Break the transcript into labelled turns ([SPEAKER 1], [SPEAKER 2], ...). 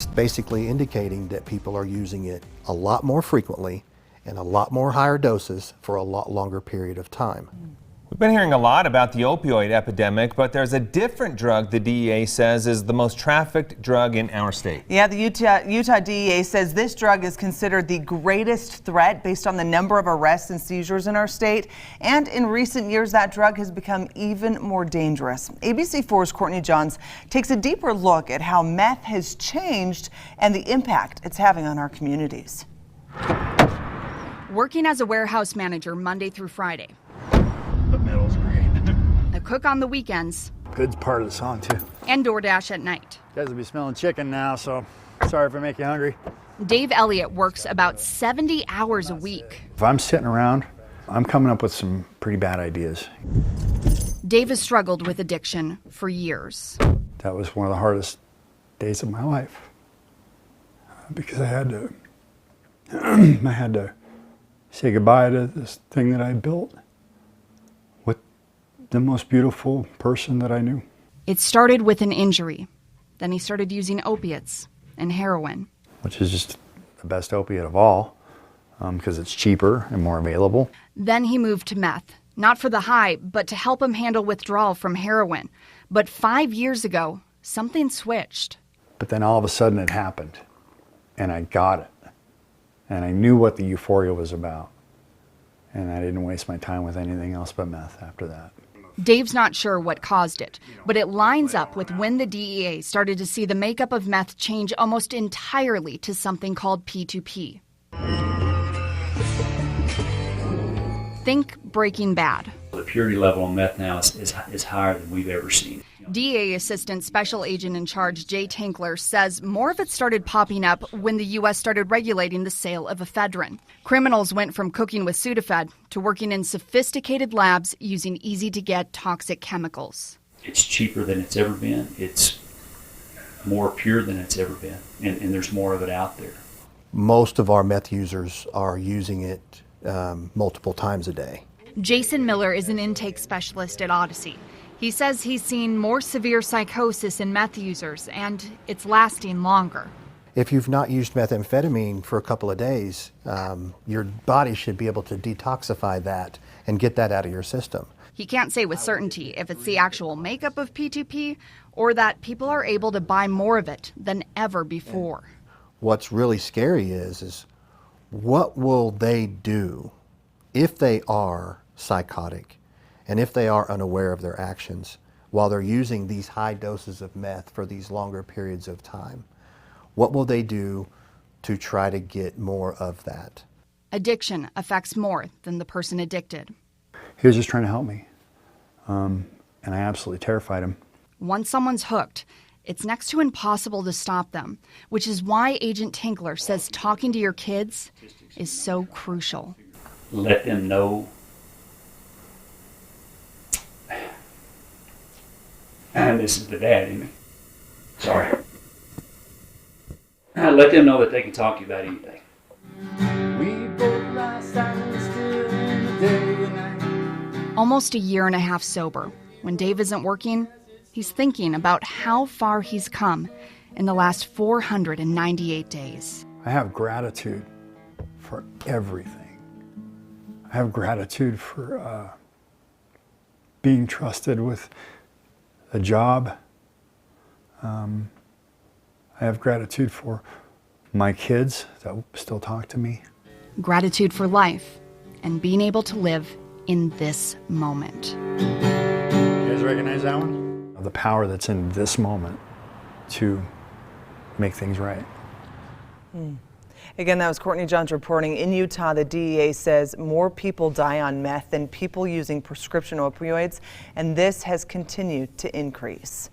[SPEAKER 1] It's basically indicating that people are using it a lot more frequently and a lot more higher doses for a lot longer period of time.
[SPEAKER 2] We've been hearing a lot about the opioid epidemic, but there's a different drug the DEA says is the most trafficked drug in our state.
[SPEAKER 3] Yeah, the Utah DEA says this drug is considered the greatest threat based on the number of arrests and seizures in our state. And in recent years, that drug has become even more dangerous. ABC4's Courtney Johns takes a deeper look at how meth has changed and the impact it's having on our communities.
[SPEAKER 4] Working as a warehouse manager Monday through Friday.
[SPEAKER 5] The metal's great.
[SPEAKER 4] A cook on the weekends.
[SPEAKER 5] Good's part of the song, too.
[SPEAKER 4] And DoorDash at night.
[SPEAKER 5] You guys will be smelling chicken now, so sorry if I make you hungry.
[SPEAKER 4] Dave Elliott works about 70 hours a week.
[SPEAKER 5] If I'm sitting around, I'm coming up with some pretty bad ideas.
[SPEAKER 4] Dave has struggled with addiction for years.
[SPEAKER 5] That was one of the hardest days of my life because I had to say goodbye to this thing that I built with the most beautiful person that I knew.
[SPEAKER 4] It started with an injury. Then he started using opiates and heroin.
[SPEAKER 5] Which is just the best opiate of all because it's cheaper and more available.
[SPEAKER 4] Then he moved to meth, not for the high, but to help him handle withdrawal from heroin. But 5 years ago, something switched.
[SPEAKER 5] But then all of a sudden it happened, and I got it. And I knew what the euphoria was about. And I didn't waste my time with anything else but meth after that.
[SPEAKER 4] Dave's not sure what caused it, but it lines up with when the DEA started to see the makeup of meth change almost entirely to something called P2P. Think Breaking Bad.
[SPEAKER 6] The purity level on meth now is higher than we've ever seen.
[SPEAKER 4] DEA Assistant Special Agent in Charge Jay Tinkler says more of it started popping up when the U.S. started regulating the sale of ephedrine. Criminals went from cooking with Sudafed to working in sophisticated labs using easy-to-get toxic chemicals.
[SPEAKER 6] It's cheaper than it's ever been. It's more pure than it's ever been, and there's more of it out there.
[SPEAKER 1] Most of our meth users are using it multiple times a day.
[SPEAKER 4] Jason Miller is an intake specialist at Odyssey. He says he's seen more severe psychosis in meth users, and it's lasting longer.
[SPEAKER 1] If you've not used methamphetamine for a couple of days, your body should be able to detoxify that and get that out of your system.
[SPEAKER 4] He can't say with certainty if it's the actual makeup of P2P or that people are able to buy more of it than ever before.
[SPEAKER 1] What's really scary is what will they do if they are psychotic and if they are unaware of their actions while they're using these high doses of meth for these longer periods of time? What will they do to try to get more of that?
[SPEAKER 4] Addiction affects more than the person addicted.
[SPEAKER 5] He was just trying to help me, and I absolutely terrified him.
[SPEAKER 4] Once someone's hooked, it's next to impossible to stop them, which is why Agent Tinkler says talking to your kids is so crucial.
[SPEAKER 6] Let them know. And this is the dad in me. Sorry. Let them know that they can talk to you about anything.
[SPEAKER 4] Almost a year and a half sober, when Dave isn't working, he's thinking about how far he's come in the last 498 days.
[SPEAKER 5] I have gratitude for everything. I have gratitude for being trusted with a job. I have gratitude for my kids that still talk to me.
[SPEAKER 4] Gratitude for life and being able to live in this moment.
[SPEAKER 5] You guys recognize that one? The power that's in this moment to make things right.
[SPEAKER 3] Again, that was Courtney Johns reporting. In Utah, the DEA says more people die on meth than people using prescription opioids, and this has continued to increase.